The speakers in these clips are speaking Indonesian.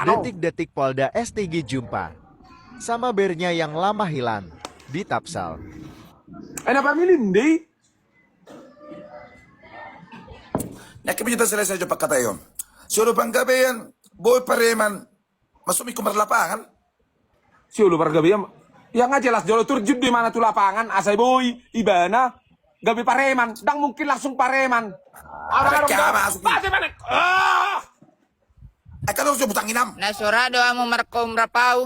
Detik-detik Polda STG jumpa sama bernya yang lama hilang di Tapsal. Napamilindi. Nakikita sila sa pagkatayon. Suro pang gabi yan, boy pareman, masumi kumar lapangan. Siulo par gabi yan. Yang nga jelas jolo turjud di mana tuh lapangan, asay boy, ibana, gabi pareman, dang mungkin langsung pareman. Pati manek. Ay kalong siya butang inam. Nasurado amo markom rapaw.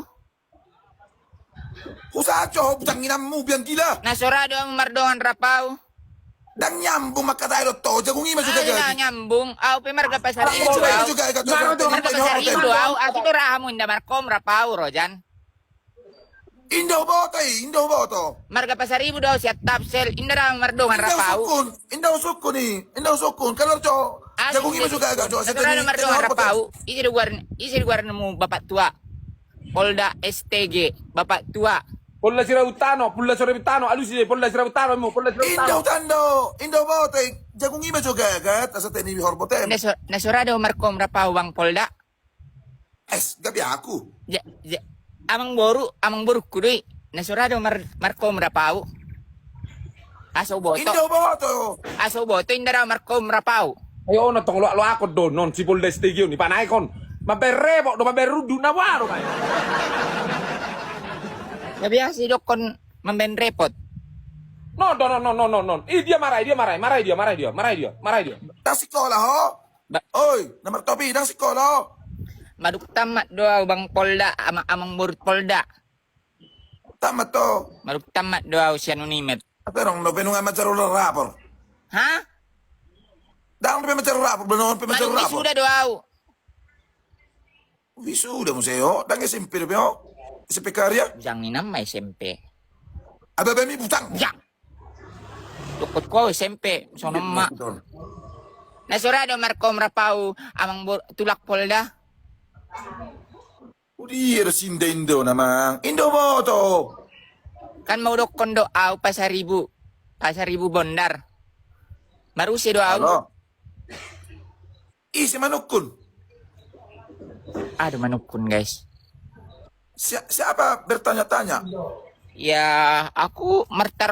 Husacho, butang inam mo, biyan gila. Nasurado amo mardongan rapaw. Dang nyambung makatayo to, jagong ima juga Ay na gagi. nyambung. Aw pe marga pasari Ay, daw. juga ikaw. Marga pasari daw. Ako to raha mo inda markom rapaw rojan. Indo boto indo boto. Marga pasari daw siya Tapsel inda ra mardongan rapaw. Indo sukun, kalor cho. Jagong ima juga gagi. Nasurado mardongan rapaw. Isi lugar mo bapak tua. Polda STG bapak tua. Polla Sirautano, alus sih, Polla Sirautano mo, Polla Sirautano. Indo boto jagong ima juga gagi. Asa teni mi horbotem. Nasurado markom rapaw bang Polda. Gabi aku. Amang boru kudoy. Nasurado markom rapaw. Aso boto. Indo boto. Aso boto inda ra markom rapaw. Ayo na tong lo ako doon, non si Polla Stigio ni panay kon. Maberrebo, do maberrudu na waro kay. Gabi si dokon mamben repot. No. Dia maray dia. Dang sekolah ho. Oi, nomor topi dang sekolah ho. Maduk tamat doa bang Polda amang boru Polda. Tamat to. Maduk tamat doa usia nunimet. Pero no penungan macaro rapor. Ha? Dang pe macaro rapor, benon pe macaro Maduk rapor. sudah doa. Wisuda museo, dang SMP pe ho. SMP karya. Jang ni nama SMP. Ada mi butang. Ya. Tukot ko SMP sono mak. Nasurado markom rapau amang boru tulak Polda. Udir sinda Indo namang. Indo boto. Kan mau dokon doa pasaribu bondar. Marusi doa. Ano? Isi manukun. Aduh manukun guys. Siapa bertanya-tanya? Ya aku Marta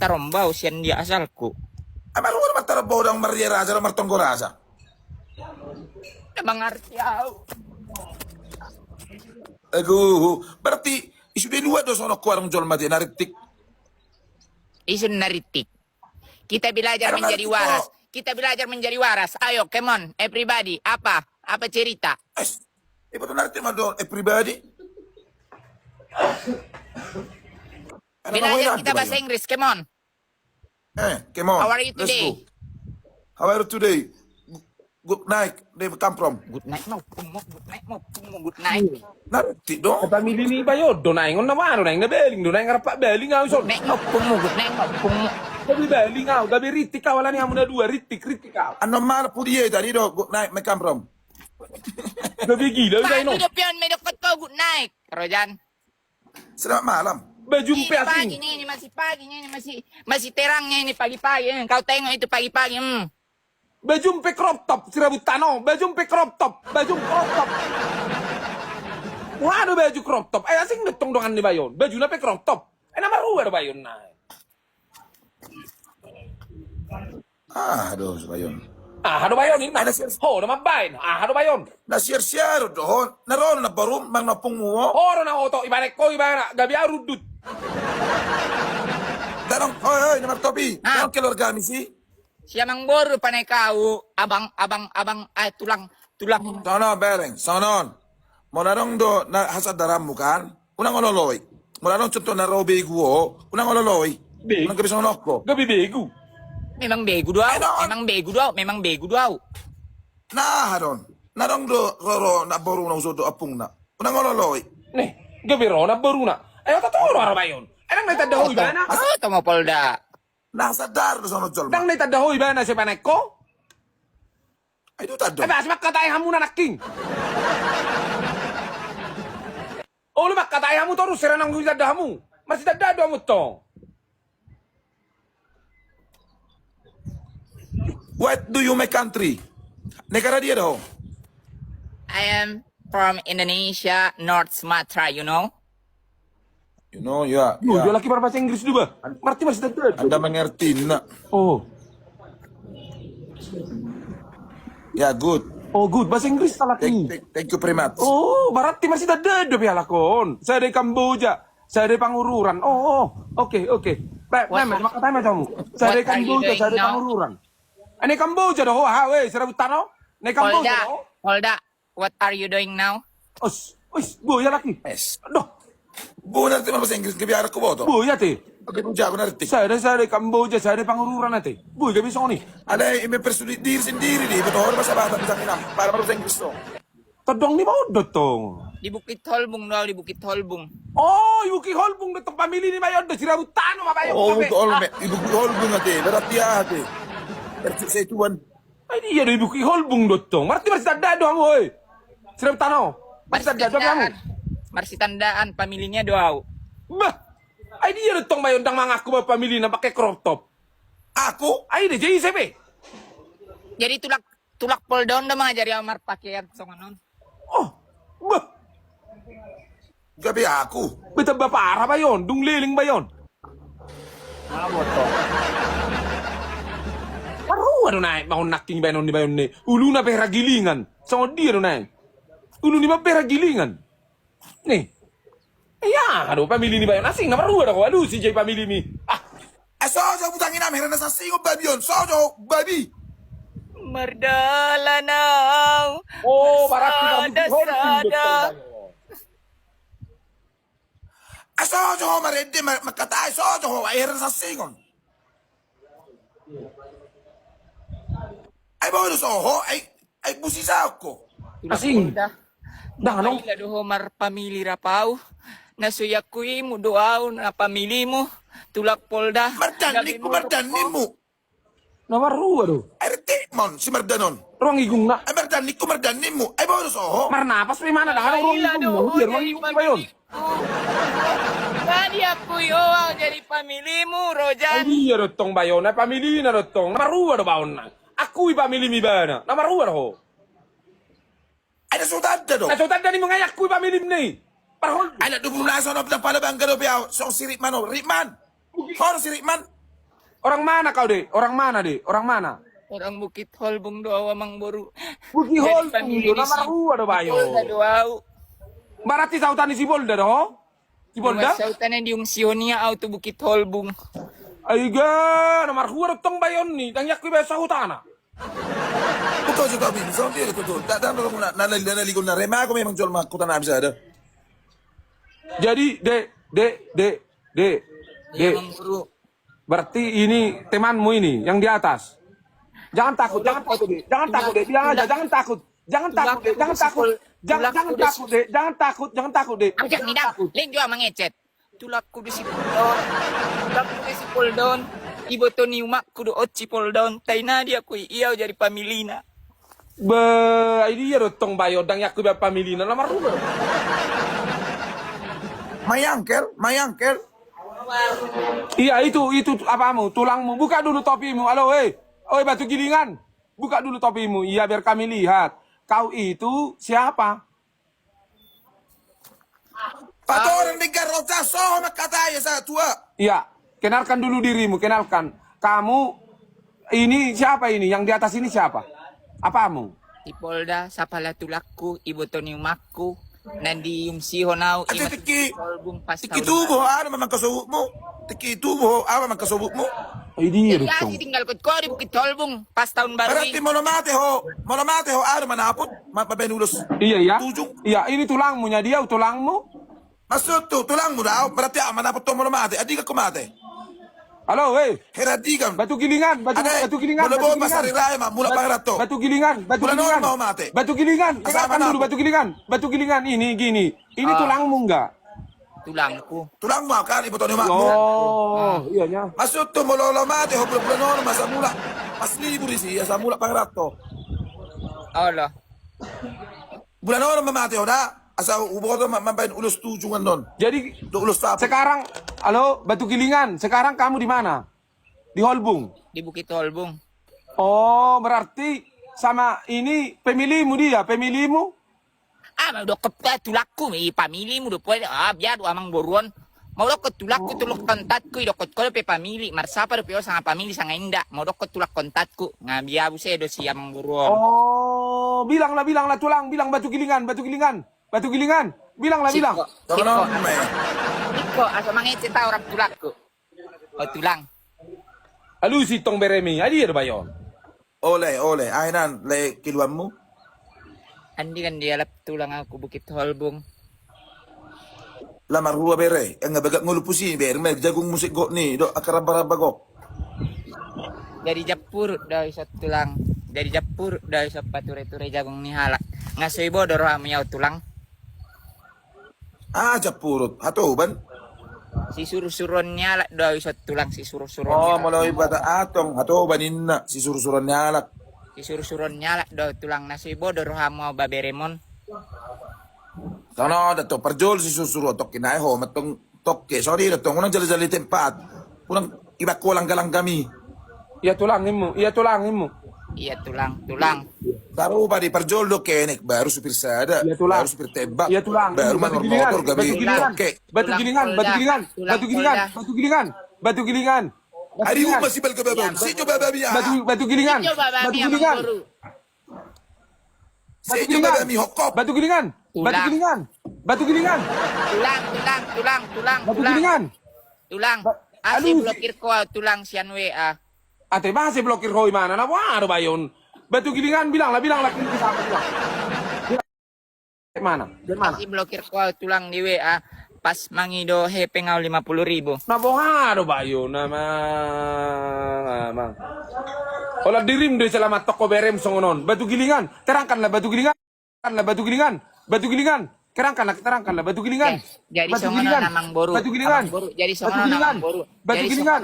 Rombo usian dia asalku. Amaru naman tarabaw ng Maria Raza na Martonggo Raza. Namang arti ako. Aduh, berarti isu di luar do sono kuarang jol mati naritik. Isun naritik. Kita belajar Karena menjadi naritik waras. kok. Kita belajar menjadi waras. Ayo, come on, everybody. Apa cerita? Ibu tuh naritik mah do pribadi. Belajar kita bahasa Inggris, come on. Come on. How are you Let's today? go. How are you today? Good night. They come from. Good night mo, good night. Nanti dong. Pamili ni bayo, do na ingon na waro na beling, do na ngarapak beling nga so. Good night mo, Gabi beling nga, gabi ritik ka wala ni amo na dua ritik ka. Ano mal pudiye tadi do. Good night. May come from. Gabi gila dai no. Paano pion, may dokot ko, good night. Rojan. Selamat malam. Bajumpe Pagi asing. ini masih terangnya ini pagi-pagi. Kau tengok itu pagi-pagi. Bajumpe crop top, Sirabutano. Bajumpe crop top. Waduh baju crop top. Asing netong dongan ni bayon. Baju na pe crop top. Nama ruwer bayon na. Aduh, sabayon. Hado bayon ini. Ada sir. Ho, nama bayin. Hado bayon. Nasir-siar do. Naron na barum mang napung mo. Horo na oto ibanek ko ibana. Gabi arudut. Darong, oi, nomor topi. Ah. Darong keluarga misi. Siya mang boru panay kau. Abang, tulang. Sono, bereng. Sonon. Mula nung do, na hasad daram mo kan? Unang ololoy. Mula nung contoh na robe guo. Unang ololoy. Big. Unang gabi sonok ko. Gabi begu. Memang begu doa. Nah, haron. Narong do, roro, na boru na uso do apung na. Unang ololoy. Nih, gabi rona baruna. Ayo tatoro ara bayon. Enang naitadahoy ba na? Oh, tomo Polda. Nasadar do sono jolma. Enang naitadahoy ba na si panek ko? Ay, do tado. Ay, bas makatay hamuna nakking. Oh, lu makatay hamu terus sira nang itadahamu. Masih dadado mo to. What do you make country? Negara dia do. I am from Indonesia, North Sumatra, you know? You know, ya. Dia Ya. laki berbahasa Inggris juga. Berarti masih tetap. Anda mengerti, nak? Oh. Ya, good. Oh, good. Bahasa Inggris tak laki. Thank you very much. Oh, berarti masih tetap ya lakon. Saya dari Kamboja. Saya dari Pangururan. Oke. Memang, maka tanya kamu. Saya dari What are you Kamboja, doing saya dari now? Pangururan. Ini Kamboja doh, weh, saya tano. Ini Kamboja Holda, doh. Holda, what are you doing now? Boya laki. Yes. Doh, Bu, ngerti bahasa Inggris, kebiar aku boto. boya te. Oke, Bu, aku ngerti. Saya dari Kamboja, saya dari Pangururan te. Boy, gak bisa nih. Ada yang mempersulit diri sendiri nih, betul bahasa bahasa bisa kinam. Para bahasa Inggris tuh. Todong ni mau dotong. Di Bukit Holbung daw, di Bukit Holbung. Oh, Yuki Holbung datang pamili ni Mayon, Sirabutano, mabayo Oh, kape. ibu holbung ate, berarti ate. Berarti saya tuan. Ay, di yan, Yuki Holbung dotong. Marti dado mo, eh. Sirabutano, dado mo. Marsitandaan, pamilinya daw. Bah, ay di yan dotong Mayon, dang mga ako pamili na pakai crop top. Aku? Ay, di, JCP. Jadi tulak poldon daw mga jari amar pakaian so nganon. Oh, bah, Gabi aku. beta ba para ba yon? Dung liling ba yon? Paru ano na, mau naking ba nun ni ba yun ni? Ulo na pera gilingan. Sa di ano na. Ulo ni ba pera gilingan? Nih. Ayan, aduh, pamili ni ba yun? Asing na maruha ako. Aduh, si Jay pamili mi. Ah, Sojo butangin namin na sa singo babi yon. Sojo babi. Merdala now. oh, barat kita Sada. Sojo marede makatay sojo ay na sa singon. Ay bodo soho ay busisa ako. Asing. Dah ano? Ila doho mar pamili rapau. Nasuyak ko mo doaw na pamili mo. Tulak polda. Mardanik ko mardanin mo. Na maruha do. Ay retikmon si Mardanon. Ruang igung na. Ay mardanik ko mardanin mo. Ay bodo soho. Marnapas, may mana dah. Ruang Ila igung na. doho Ruang igung ba yun? Tadi aku yo jadi pamilimu, Ay, Rojan. di ya dotong ba yun? Ay, pamili na dotong. Namaruha do ba yun na? Ako pamili mi ba na? Namaruha do ho. Ay nasudad na do. Nasutan na ni mga yak ko pamili ni. Parahol. Ay nadubulasan na palabang gado biyaw. So si Rikman o. Rikman. Horo si Rikman. Orang mana kau de? Orang mana de? Orang mana? Orang Bukit Holbung doa mang boru. Buki Jadi hol. pamili ni Namaruha do ba yun? Polda doaw. Barati sautan ni si Bolda do ho? Si Bolda? Sautan na yung sionia auto Bukit Holbung. Ay ga, namaruha dotong ba yun ni? Dang yak ko ba sa hutana? Bukaw sa tabi. So hindi ito to. Dadaan ko na nalaligon na. Rema ako may mang jol makutan na bisa ada. Jadi, Dek. Iya mang boru. Berarti ini temanmu ini yang di atas. Jangan takut, Dek. Jangan takut, Dek. Bilang aja, jangan takut. Jangan takut, Dek. Jangan takut. Jangan takut, Dek. Jangan takut, Dek. Ang jak ni dah. Ling jua mangecet. Tulak kudu si Poldon. Tulak kudu si Poldon. Ibo to ni umak kudu oci Poldon. Taina dia ku iya jadi pamilina. Ini ya dotong bayo dang yak ba pamilina na maruha. Mayangkel. Iya itu apamu, tulangmu. Buka dulu topimu. Halo, oi batu gilingan. Buka dulu topimu. Iya biar kami lihat. Kau itu siapa? Patoran di garota soho makataya sa tua. Iya, kenalkan dulu dirimu, kenalkan. Kamu ini siapa ini? Yang di atas ini siapa? Apamu? Di Polda sa pala tulakku ibo to ni umakku. Nandi yung si Honau Ate tiki. Holbung pas Tiki tubo ano man kasubok mo. Tiki tubo ano man kasubok mo. Ay di Ya, dotong. si tinggal ko di Bukit Holbung pas tahun baru Berarti ini. monomate ho ano man napot mapabenulos. Iya ya. Tujung. Iya, ini tulangmu nya dia, tulangmu. Masud tu tulang mo daw. Berarti manapot to monomate. Adi ka kumate. Halo, Heradigan. batu gilingan, batu gilingan, Mula batu bo pasari gilingan. raya ma mula pangrato. Batu gilingan, batu Bulan gilingan. mau mati. Batu gilingan, Kasama kenalkan na dulu ako. batu gilingan ini gini. Ini tulangmu enggak? Tulangku. Tulang mo kan ibo to ni mo. Oh, iya nya. Masud tu mololomate ho bulan masa mula. Pas libur siya sa mula pangrato. Allah. Bulan mamate ho na. Asa ubo to mampain ulus tujungan non. Jadi Do ulus tapos. sekarang, halo, batu gilingan. Sekarang kamu di mana? Di Holbung. Di Bukit Holbung. Oh, berarti sama ini pemilihmu dia, pemilihmu? mau dokot tulakku may pamili mo do pwede biar amang boruan mau dokot tulakku tulok kontatku dokot ko pe pamili marsapa do pio sa pamili sa inda mau dokot tulak kontatku ngabiabu se do si amang boruan Oh, bilanglah tulang, bilang batu gilingan. Bilanglah. Sonon, may. Iko aso mangecet orang tulakku oh tulang Alusi tong beremi, adi ada bayon. Ole, aynan, le kiluan mo. andi kan dia lap tulang aku bukit holbung Lamar rua bere, ang bagak ngulupusin, bere, may jagong musik go ni, do akaraba-raba go. dari japur dari sa tulang dari japur dari sa pature-ture jagong ni halak ngasoy bodor miyaw tulang Ah, japurot. Hato, ban? si surusuron niya dari sa tulang si surusuron Oh, malaway bata atong. Hato, banin na. Si surusuran ni alak. si surusuron niya dari tulang nasoy bodor mo baberemon Sono, dato, parjol si susuro. Tok kinay ho, matong tokke. Sorry, dato, unang jali-jali tempat. Unang iba ko lang galang kami. Iya tulangin mo. iya tulang Taruh pa di parjol do kenek, baru supir sada. Iya, tulang. Baru supir tembak. Iya tulang. Baru Batu manor gilingan. motor, gabi tokke. Batu gilingan. Hari mo masibal ka babam. Si nyo bababi ah. Batu gilingan. Si nyo bababi hokop. Batu gilingan. tulang Aduh. asli blokir ko tulang sian WA Ate masih blokir hoi mana na wah bayon. Batu gilingan bilanglah kita apa bilang. Mana? asli blokir ko tulang di WA pas mangido hepe ngau 50.000 Na boharo bayon namang. Olah dirim deh selamat toko berem songonon. Batu gilingan, terangkanlah batu gilingan. Terangkanlah batu gilingan. jadi songono namang boru Batu gilingan. jadi songono namang boru Batu gilingan.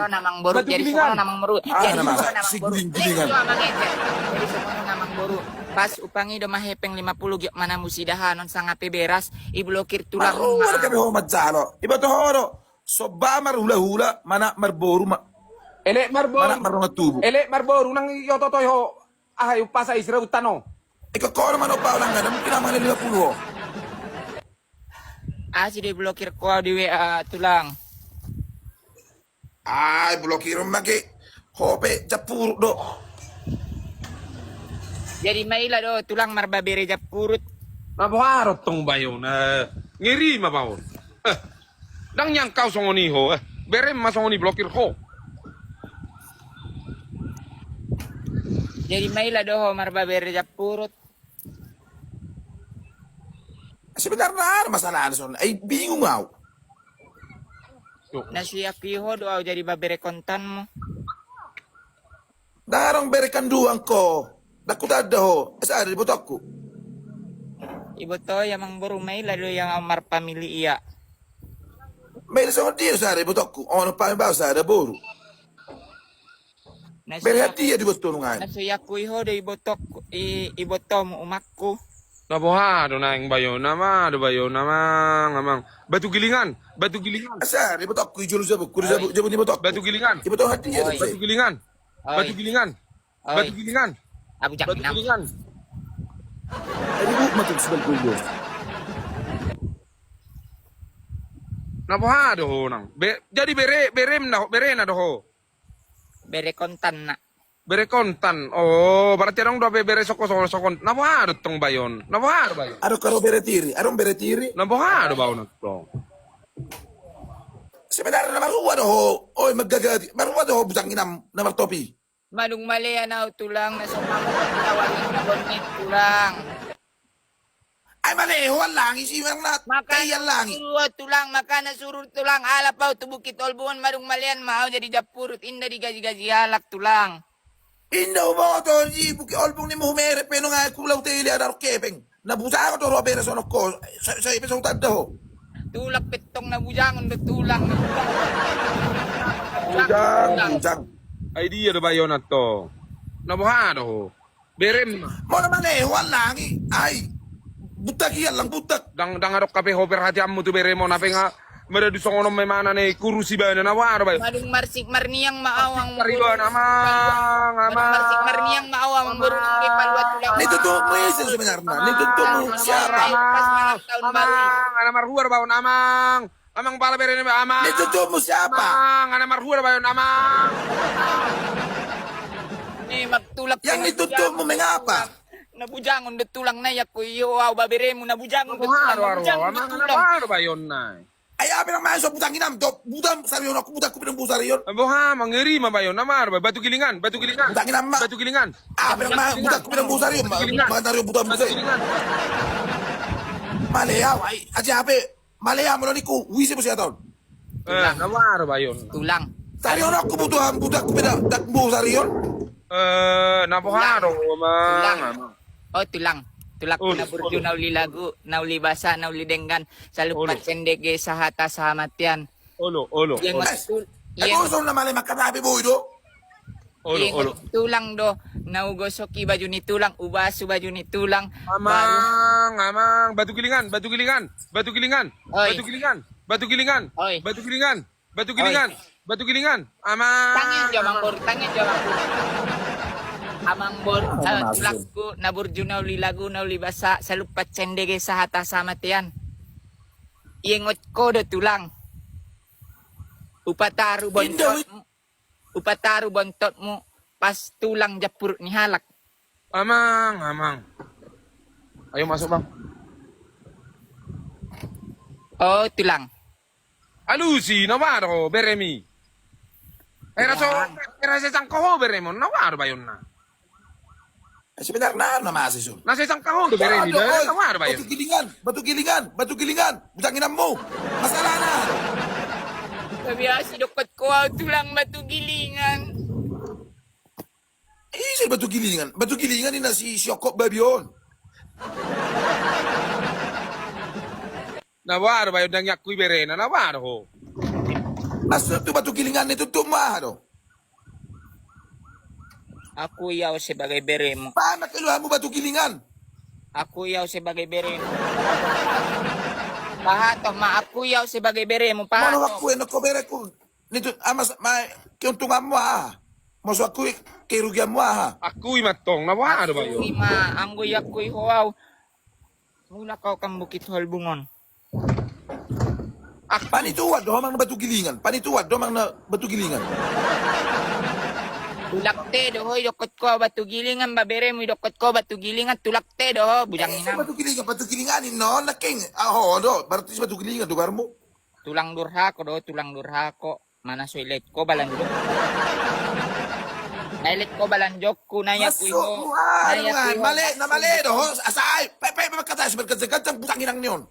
jadi songono namang boru Ah, jadi nama, songono namang si boru giling-gilingan. jadi songono namang boru pas upangi do mahepeng 50 gyok mana musidahan non sangape beras iblokir tulang Wala kami ho madsalo. Iba to horo. So ba marhula-hula, mana marboru ma. Elek marbor. Mana marunga tubo. Elek marbor nang yototoy ho. Ahay upasa isra utano. Ikaw ko naman o pa lang nga, naman kinamang na 50 ho. asli di blokir ko di WA tulang Ay, blokiro magi. Hope, japuro do. jadi maila do tulang marbabere japurut Na boharo tong bayon. Ngiri mabawon. Dang yang kau songoni ho. Berem masongoni blokir ho. jadi maila do marbabere japurut Sebenarnya masalah son. Ay, bingung ako. nasiyakiho do jadi babere kontan mo Darang berikan duang ko. Nakutada ho. Asa ada di botakku. ibo to yamang boru maila do yang amar pamili iya May nasa dia sa ada di botakku. Ono pa ba sa ada boru. Berhati ya di botulungan. nasiyakiho do iboto mo umakku Na boharo na yung bayon. Do bayon namang. Batu gilingan. Asa di botakku ijulu sabuk. Kuri sabuk jabun di botakku. Batu gilingan. Ibo to hati ya. Oy. Batu gilingan. Oy. Batu gilingan. abu jak Batu minam gilingan. Ay, di buk matun sa balkulo. Na boharo ho nang. Jadi berem na do ho. bere kontan na Bere kontan. Oh, berarti orang do bere sokon. Na boharo tong bayon. Na boharo bayon. Aro karo beretiri. Arong beretiri. Na boharo bayon to. Sebenarnya na maruwa do ho. Oy, maggagati. Maruwa do ho butang inam na martopi. malung mali na tulang na sumama tawalin na bonit tulang Ay, mali. Huwag lang. Isiwang na. Kaya lang. tulang makana surur tulang alapaw tubukit olbuon malung malian mau jadi japurut inda digaji-gaji halak tulang Indaw mo to. Buki olbong ni mo humere. Pero nga kulaw tayo ili adaro kepeng. Nabusa ko to robera sa ko. Sa ipis ang tanda ho. tulak petong na bujangon do tulang Bujang. Idea do bayon na to. Na boharo ho. Berem. Mo naman huwag lang. Ay. Butak yan lang. Butak. Dang arok kape ho perhati ammo tu beremo na penga Mada du songono may mana ne kurusi ba na nawar ba. Madung marsik marniang maawang Kariban amang Madung marsik marniang maawang burung di paluat tulang. Nitutup mo yun sebenarnya. Nitutup mo siapa? Amang, ana marhuar ba amang. Amang pala bere ba amang. Nitutup mo siapa? Amang, ana marhuar ba amang. Ni magtulak Yang nitutup mo mengapa? Nabujangon de tulang na yak ko iyo aw babere mo nabujangon de Buhar tulang. war amang ana war ba yon na. Ay, apa yang main so butang inam? Butang sariyon ako, butang ko pinang busariyon. Buha mangeri ma ba yon namar ba batu gilingan, batu gilingan. Butang inam ma. Batu gilingan. Apa yang main butang ko pinang busariyon? Mga nariyo butang Batu busay. gilingan. Maleaw, ay, aja apa? Maleaw mo ni ko, wisi mo siya taon. Nawar ba yon. Tulang. Sariyon ako butuhan, butang ko pinang busariyon. Nabuharo Tulang. amang. Oh tulang. Tulak Ulo, na burjo ulo. nauli lagu, nauli basa, nauli denggan, sa lupat Ulo. sendege sa hata sa hamatian. Olo. Yang Ay, kung saan naman ay makatabi mo ito? Olo. tulang do, naugosoki baju ni tulang, ubasu baju ni tulang. Amang, batu gilingan. Oi. Batu gilingan. Batu gilingan. Oi. Batu gilingan. Amang. Tangan jawang bor. Amang bor, tulakku na burjo nauli lagu, nauli basa, sa lupat sendege sa hata sa hamatian. Iengot ko do tulang. Upataru bontot mo, pas tulang japur ni halak. Amang. Ayo masuk bang. Oh, tulang. Alusi, nawaro, beremi. Era isang kaho, beremo. Nawaro ba yun na? Ay, sebenarnya na masis yun. Nasa isang kaho, beremi. Nawaro ba yun? Batu gilingan. Butang inam mo. Masalah na. Kabiasi dokot ko tulang batu gilingan. Isa batu gilingan. Batu gilingan ni na si Syokop Babion. Nawaro ba yun nang yakui berena? Nawaro ho. Masuk tu batu gilingan itu tuh mah do. Aku yaw sebagai beremo. Paano keluar mo batu gilingan? Aku yaw sebagai beremo. Pahato, aku yaw sebagai beremo. Mano Pahato. ako ko bere ko. Nito amas may kiuntungan mo ha. Maso ako kirugian mo ha. Akui matong. Nawaro ba yun? Ima, anggoy ako'y huwaw. Mula kau kang bukit halbungon. Panituwad do mang na batu gilingan. Panituwad do mang na batu gilingan. Tulakte do hoy dokot ko batu gilingan baberemo dokot ko batu gilingan tulakte do ho bujang Sa inam. batu gilingan ni no naking. Aho do, berarti sa batu gilingan do mo. Tulang durhako do, tulang durhako. Mana soilet ko balanjok. Nailit ko balanjok ko na Masuk yakuy mo ho. ha. Mali do. Asay. Pay makatay sa berkatsa butangin ang niyon.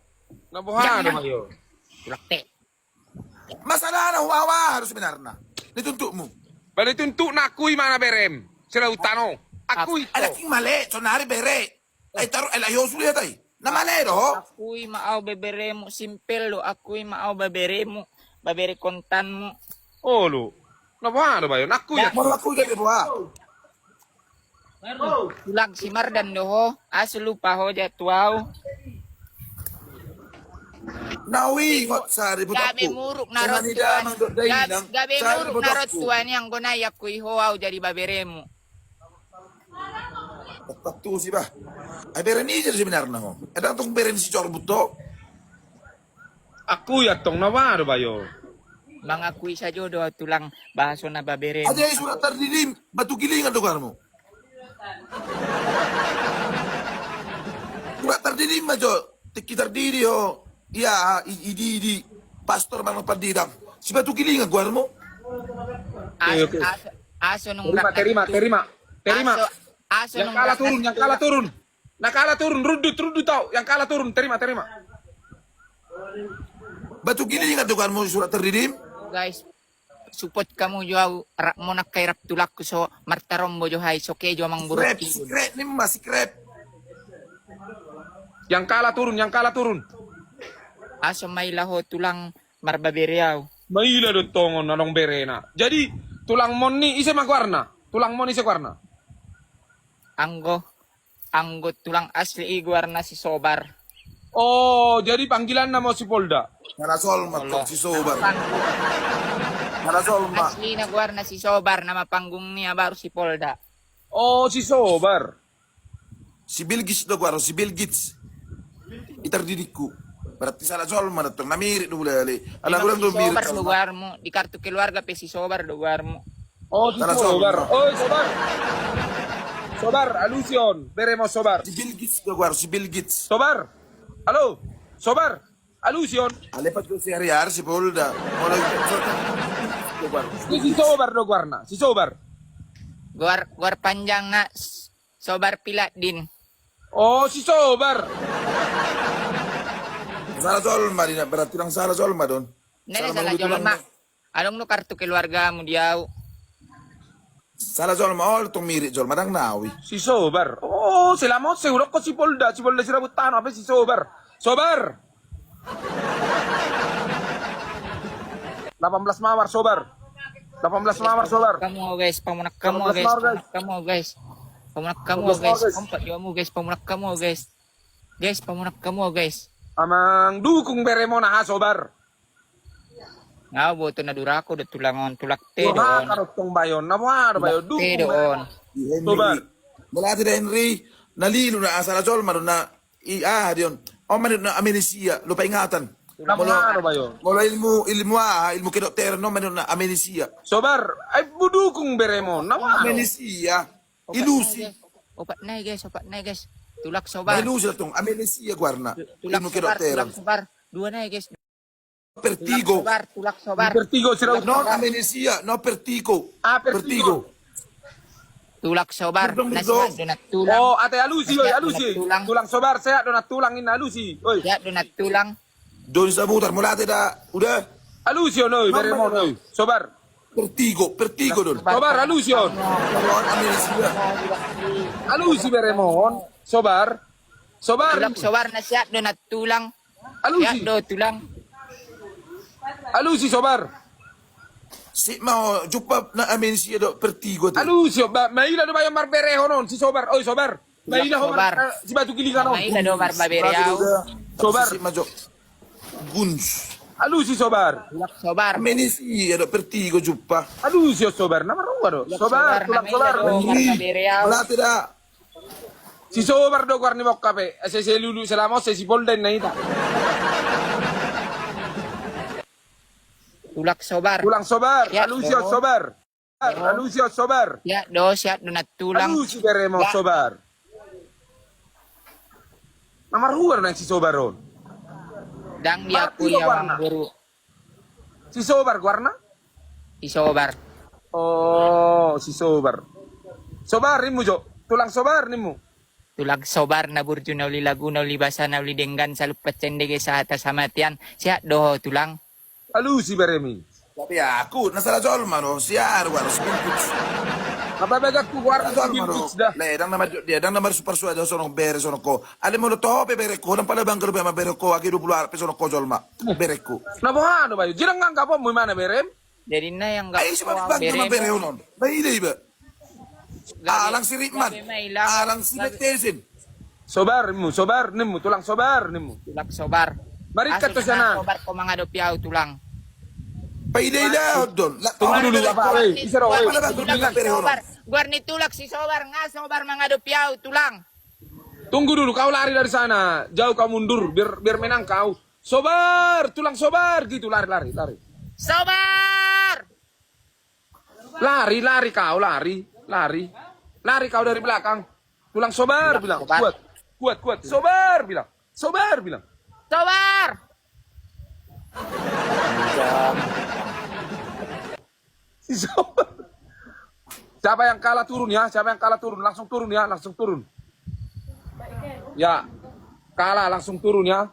Nabuharo ba yun? Tulakte. Masalah na huwawa harus benar na. Nituntuk mo. Bali tuntuk na akui mana berem. Sila utano. Akui Ay, to. laking mali. Sonari bere. Ay, taro, ay, layo sulit ay. Na mali do. Ako'y maaw beberemo simpel do. Ako'y maaw baberemo. Babere kontan mo. Olo. Nabuharo ba yun? Akui. Mano ako gabi mo ha. Tulang si Mardan do ho. Aso lupa ho jatuaw. Nawi ngot sa ribut Gabi aku. muruk Jangan narot tidak tuan. mangdok dahi nang Gabi sa muruk ribut narot aku. tuan yang gonaya kuy hoaw jadi baberemo. Tepat tu sih bah. Ay beren ini jadi sebenarnya ho. Ada tong beren si cor buto. Akui atong nawaro ba yun? Mga kuy sa jodo tulang bahaso na baberemo. Aja surat terdidim batu gilingan do karmo. Surat terdidim majo. Tiki terdiri ho. Ya, idi pastor mang pardidam. Si batu gilingan guarmo. Oke. Aso nung Terima. Aso Yang nung kalah turun. Nah kalah turun. Rudut tau. Yang kalah turun. Terima. Batu gilingan do karmo surat terdidim. Guys, support kamu jo mo nakay rap tulak ko so martarombo jo hay so kejo mang Krep, buruk. krep ni masih krep. Yang kalah turun. Aso may laho tulang marbabereaw. Maila do tongon nanong berena. Jadi tulang mon ni ise magwarna. Anggo tulang asli iguar na si Sobar. Oh, jadi panggilan nama si Polda. Para Solma to, si Sobar. Panggung. Para Solma. Asli na guar na si Sobar nama panggung niya baru si Polda. Oh, si Sobar. Si Bilgis do guaro, si Bilgits. Itardidikku. Berarti salah Solma na to, namirit do bulali. Alam ko lang do Si Sobar mirit. lugar mo. Di kartu keluarga pe si Sobar lugar mo. Oh, si Tara, Sobar. Sobar. Oh, Sobar. Sobar, alusion. Veremos Sobar. Si Bilgits do guaro, si Bilgits. Sobar. Halo. Sobar. Alusion. Alepat ko si Ariar, si Polda. Mulai do guaro. Si Sobar do guarna. Si Sobar. Guar panjang na Sobar pila din. Oh, si Sobar. Salah Solma din, berarti lang salah Solma don. Nene Salah salah maluto lang Jolma. na. Along no kartu keluarga mo diaw. Salah Solma, all itong mirit Solma, dang nawi. Si Sobar. Oh, sila mo. Seguro ko si Polda. Si Polda si Rabutano. Apa si Sobar? Sobar. 18 Mawar, Sobar. 18 Mawar, Sobar. Kamu guys, pamunak kamu 18 guys. Mawar, guys. Pamunak kamu guys. Pamunak kamu 18 Mawar, guys. guys. Kompak yo mo guys, pamunak kamu guys. Guys, pamunak kamu guys. Amang dukung beremo na ha, Sobar. Nga boto na durako de tulangon tulak te Wah, doon. karotong bayon. Namuha bayo. Te Dukung doon. Si Henry. Sobar. Mula tida Henry, nalilo na salah Solma don na diyon. O man na amnesia, lupa ingatan. Namuha bayo. Mula ilmu ke dokter no man na amnesia. Sobar, ay budukung beremo. Namuha. Amnesia, ilusi. Opat na guys, opat na guys. Tulak Sobar. Ilusi na tong amnesia guarna. Tulak Ilmu ke Sobar, dokter. tulak Sobar. Dua na guys. Pertigo. Tulak Sobar. Vertigo si Raut. Non amnesia, no pertigo. Ah, Pertigo. Tulak Sobar. Dudong, Nasi dudong. donat tulang. Oh, ate alusi, oy, alusi. Tulang. Tulang Sobar, saya donat tulang ina alusi. Oy, Ya donat tulang. Don sa mutar, mula tida, udah. alusion, oy, No, beremo, no. oy. Sobar. Pertigo don. Sobar, alusion. Non amnesia. Alusi beremon. Sobar. Sobar. Tulak Sobar na siya donat tulang. Ya Alusi. do tulang. Alusi, Sobar. Si mau jumpa na amnesia do pertigo tu. Alusio, maila do bayo marbereho non, si Sobar. Oy, Sobar. Maila ho Sobar. si batu gilingan non. Maila do barbabereaw. Sobar. Sobar. Si majo. Guns. Alusi, Sobar. Tulak Sobar. Amnesia do pertigo jumpa. Alusio, Sobar. Namarunga do. Sobar, tulang Sobar. Barbabereaw. Mula tida. Si Sobar do guarni mokkape. Se lulu selamo se si polden na ita. Tulak Sobar. Tulang Sobar. Ya, Alusio, do. Sobar. Alusio, Sobar. Ya do siya donat tulang. Alusi beremo, Ya. Sobar. Namarunga na si Sobar ron. Dang dia Mati kuya lo, warna. wang guru. Si Sobar guarna? Si Sobar. Oh, si Sobar. Sobar nimu jo. Tulang Sobar nimu. Tulag Sobar na burjo na uli laguna uli basa na uli denggan sa lupat cendege sa atas hamatian. Siya do tulang. Alusi beremi. Tapi aku nasala Solma no. Siar guarda, si Bilgits. Kapabagak ku guarda si Solma no. Bilbits dah. Le, dang nama dia, dang nama super suado sono bere sono ko. Ale mo lo tope bere ko, dang pala bang ko ma bere ko, aki 20 arpe sono ko Solma. Bere ko. Nabuhano bayo? Jirang nga kapo mo mana berem? Jadi na yang gak Ay, si bang ma bere unon. Baile iba. Alang si Ritman. Alang si Metesin. Sobar nimu, Sobar nimu, tulang Sobar nimu. Tulak Sobar. Marikat to siya na. Sobar ko mga dopiaw tulang. Paide ila don. Tunggu dulu apa? Isa raw. Pala bang ko Tulak bere si unon. Sobar. Guarni tulak si Sobar nga Sobar mga dopiaw tulang. Tunggu dulu, kau lari dari sana. Jauh kau mundur, biar menang kau. Sobar, tulang Sobar gitu, lari. Sobar! Lari kau, lari kau dari belakang. Tulang Sobar bilang, Sobar. kuat. Sobar bilang. Sobar! Si Sobar. Siapa yang kalah turun ya? Langsung turun. Ya, kalah langsung turun ya.